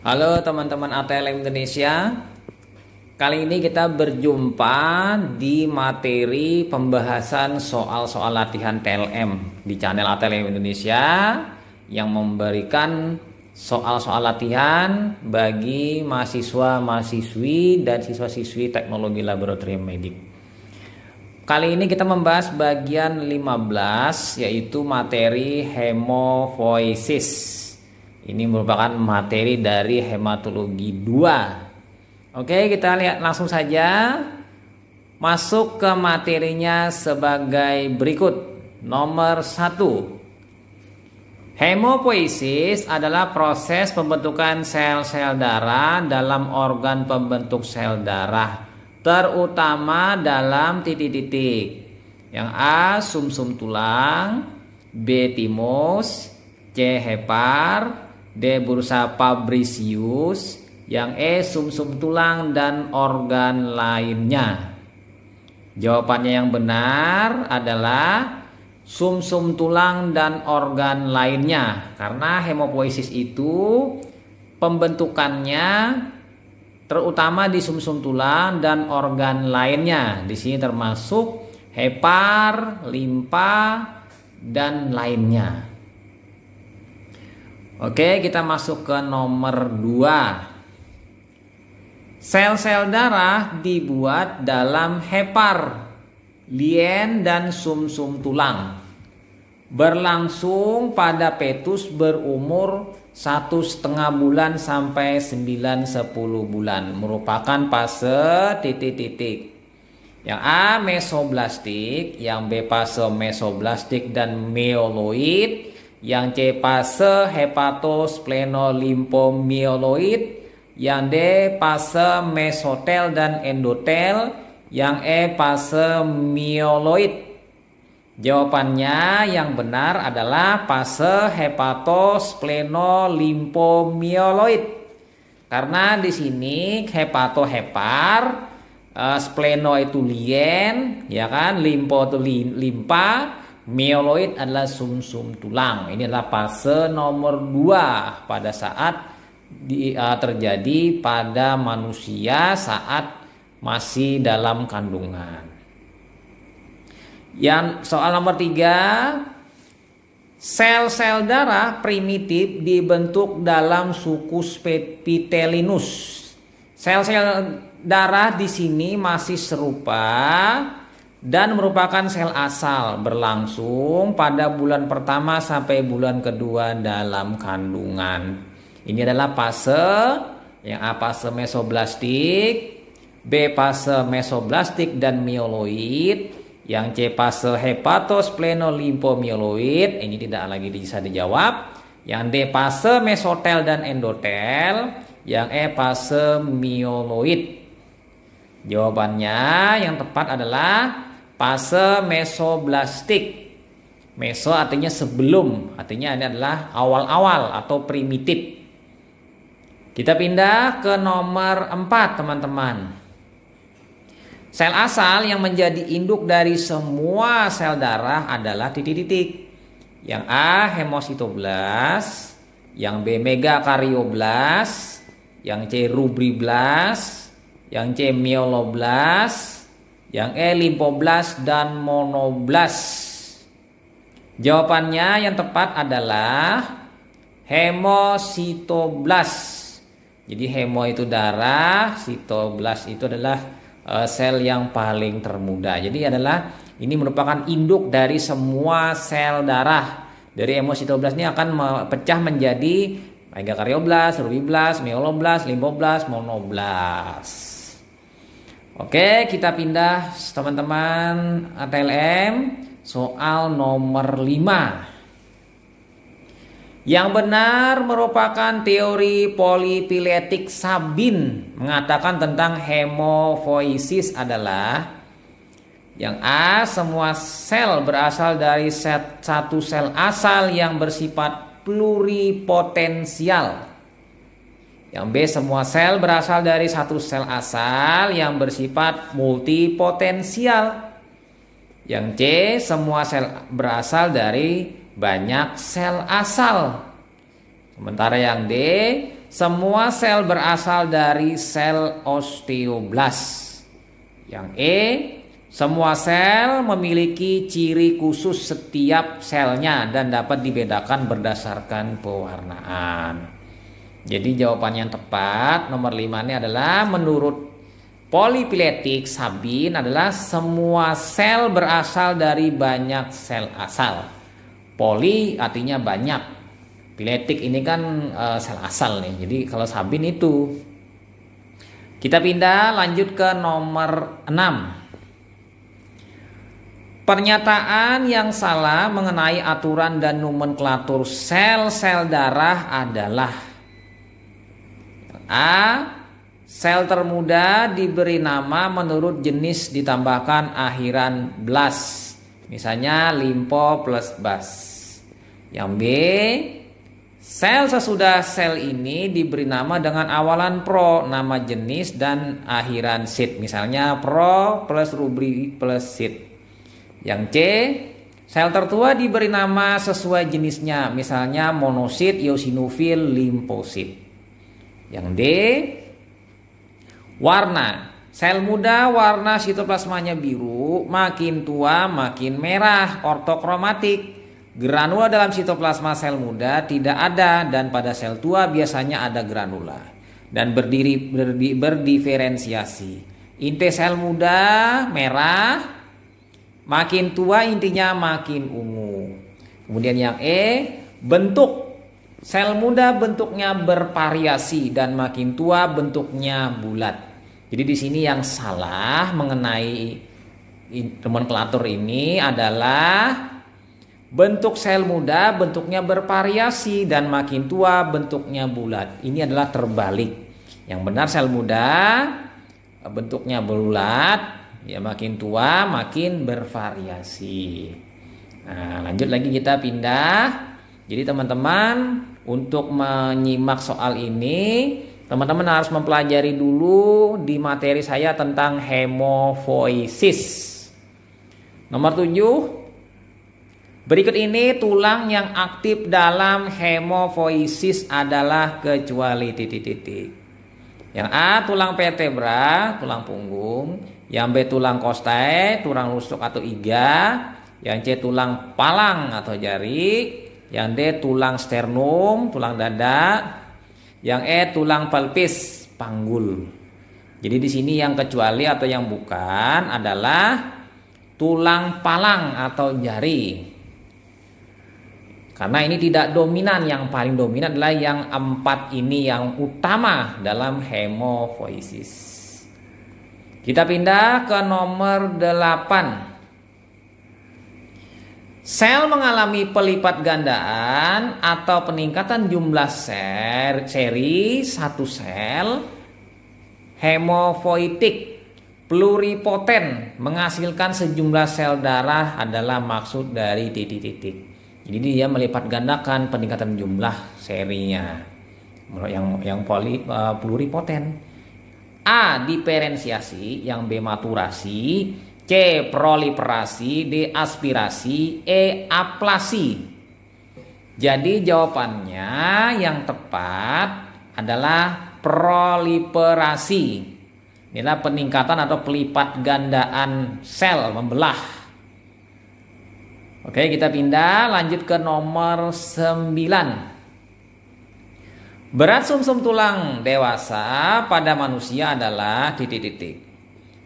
Halo teman-teman ATLM Indonesia. Kali ini kita berjumpa di materi pembahasan soal-soal latihan TLM di channel ATLM Indonesia yang memberikan soal-soal latihan bagi mahasiswa-mahasiswi dan siswa-siswi teknologi laboratorium medik. Kali ini kita membahas bagian 15 yaitu materi hemofoiesis. Ini merupakan materi dari hematologi 2. Oke, kita lihat langsung saja. Masuk ke materinya sebagai berikut. Nomor 1. Hemopoiesis adalah proses pembentukan sel-sel darah dalam organ pembentuk sel darah, terutama dalam titik-titik. Yang A. Sumsum tulang, B. Thymus, C. Hepar, D. Bursa Fabricius, yang E. Sumsum tulang dan organ lainnya. Jawabannya yang benar adalah sumsum tulang dan organ lainnya, karena hemopoiesis itu pembentukannya terutama di sumsum tulang dan organ lainnya. Di sini termasuk hepar, limpa, dan lainnya. Oke, kita masuk ke nomor 2. Sel-sel darah dibuat dalam hepar, lien, dan sumsum tulang. Berlangsung pada fetus berumur 1,5 bulan sampai 9-10 bulan. Merupakan fase titik-titik. Yang A. Mesoblastik, yang B. fase mesoblastik dan myeloid, yang C. fase hepatosplenolimfomyeloid, yang D. fase mesotel dan endotel, yang E. fase myeloid. Jawabannya yang benar adalah fase hepatosplenolimfomyeloid. Karena di sini hepar, spleno itu lien, ya kan, limfo itu limpa, myeloid adalah sumsum tulang. Ini adalah fase nomor 2 pada saat terjadi pada manusia saat masih dalam kandungan. Yang soal nomor 3, sel-sel darah primitif dibentuk dalam sukus Pitelinus. Sel-sel darah di sini masih serupa dan merupakan sel asal, berlangsung pada bulan pertama sampai bulan kedua dalam kandungan. Ini adalah fase yang A fase mesoblastik, B fase mesoblastik dan myeloid, yang C fase hepatosplenolimfomyeloid. Ini tidak lagi bisa dijawab. Yang D fase mesotel dan endotel, yang E fase myeloid. Jawabannya yang tepat adalah fase mesoblastik. Meso artinya sebelum, artinya ini adalah awal-awal atau primitif. Kita pindah ke nomor 4, teman-teman. Sel asal yang menjadi induk dari semua sel darah adalah titik-titik. Yang A hemositoblas, yang B megakarioblast, yang C rubriblas, yang C myeloblas, yang E limfoblas dan monoblas. Jawabannya yang tepat adalah hemositoblas. Jadi hemo itu darah, sitoblas itu adalah sel yang paling termuda. Jadi ini merupakan induk dari semua sel darah. Dari hemositoblas ini akan pecah menjadi megakarioblast, rubriblas, myeloblas, limfoblas, monoblas. Oke, kita pindah teman-teman ATLM soal nomor 5. Yang benar merupakan teori polifiletik Sabin mengatakan tentang hemofoiesis adalah yang A. Semua sel berasal dari satu sel asal yang bersifat pluripotensial. Yang B. Semua sel berasal dari satu sel asal yang bersifat multipotensial. Yang C. Semua sel berasal dari banyak sel asal. Sementara yang D, semua sel berasal dari sel osteoblast. Yang E, semua sel memiliki ciri khusus setiap selnya dan dapat dibedakan berdasarkan pewarnaan. Jadi jawaban yang tepat nomor 5 ini adalah menurut polifiletik Sabin adalah semua sel berasal dari banyak sel asal. Poli artinya banyak. Filetik ini kan sel asal nih. Jadi kalau Sabin itu. Kita pindah lanjut ke nomor 6. Pernyataan yang salah mengenai aturan dan nomenklatur sel-sel darah adalah A. Sel termuda diberi nama menurut jenis ditambahkan akhiran blas. Misalnya limpo plus bas. Yang B. Sel sesudah sel ini diberi nama dengan awalan pro, nama jenis dan akhiran sit. Misalnya pro plus rubri plus sit. Yang C. Sel tertua diberi nama sesuai jenisnya. Misalnya monosit, eosinofil, limfosit. Yang D. Warna. Sel muda warna sitoplasmanya biru, makin tua makin merah, ortokromatik. Granula dalam sitoplasma sel muda tidak ada dan pada sel tua biasanya ada granula dan berdiferensiasi. Inti sel muda merah, makin tua intinya makin ungu. Kemudian yang E, bentuk. Sel muda bentuknya bervariasi dan makin tua bentuknya bulat. Jadi di sini yang salah mengenai nomenklatur ini adalah bentuk sel muda bentuknya bervariasi dan makin tua bentuknya bulat. Ini adalah terbalik. Yang benar sel muda bentuknya bulat, ya makin tua makin bervariasi. Nah, lanjut lagi kita pindah. Jadi teman-teman untuk menyimak soal ini teman-teman harus mempelajari dulu di materi saya tentang hemofoisis. Nomor 7. Berikut ini tulang yang aktif dalam hemofoisis adalah kecuali titik-titik. Yang A tulang vertebra, tulang punggung. Yang B tulang costae, tulang rusuk atau iga. Yang C tulang palang atau jari. Yang D tulang sternum, tulang dada. Yang E tulang pelvis, panggul. Jadi di sini yang kecuali atau yang bukan adalah tulang palang atau jari. Karena ini tidak dominan, yang paling dominan adalah yang 4 ini yang utama dalam hemofoisis. Kita pindah ke nomor 8. Sel mengalami pelipat gandaan atau peningkatan jumlah seri satu sel hemofoitik pluripoten menghasilkan sejumlah sel darah adalah maksud dari titik-titik. Jadi dia melipat gandakan peningkatan jumlah serinya yang pluripoten. A. Diferensiasi, yang B. Maturasi, C. Proliferasi, D. Aspirasi, E. Aplasi. Jadi jawabannya yang tepat adalah proliferasi. Inilah peningkatan atau pelipat gandaan sel membelah. Oke, kita pindah lanjut ke nomor 9. Berat sumsum tulang dewasa pada manusia adalah titik-titik.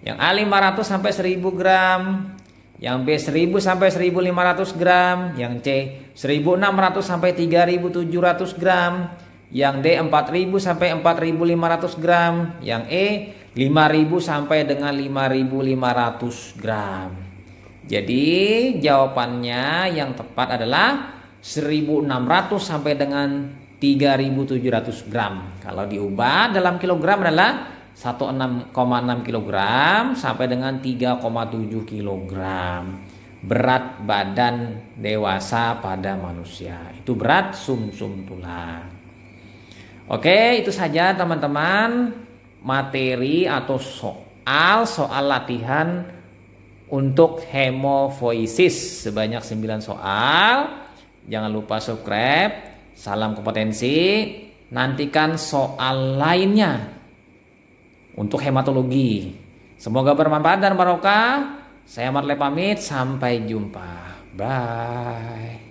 Yang A 500 sampai 1000 gram, yang B 1000 sampai 1500 gram, yang C 1600 sampai 3700 gram, yang D 4000 sampai 4500 gram, yang E 5000 sampai dengan 5500 gram. Jadi jawabannya yang tepat adalah 1600 sampai dengan 3700 gram. Kalau diubah dalam kilogram adalah 1,6 kg sampai dengan 3,7 kg berat badan dewasa pada manusia. Itu berat sumsum tulang. Oke, itu saja teman-teman materi atau soal latihan untuk hemofoisis sebanyak 9 soal. Jangan lupa subscribe. Salam kompetensi. nantikan soal lainnya untuk hematologi. Semoga bermanfaat dan barokah. Saya Marle pamit, sampai jumpa. Bye.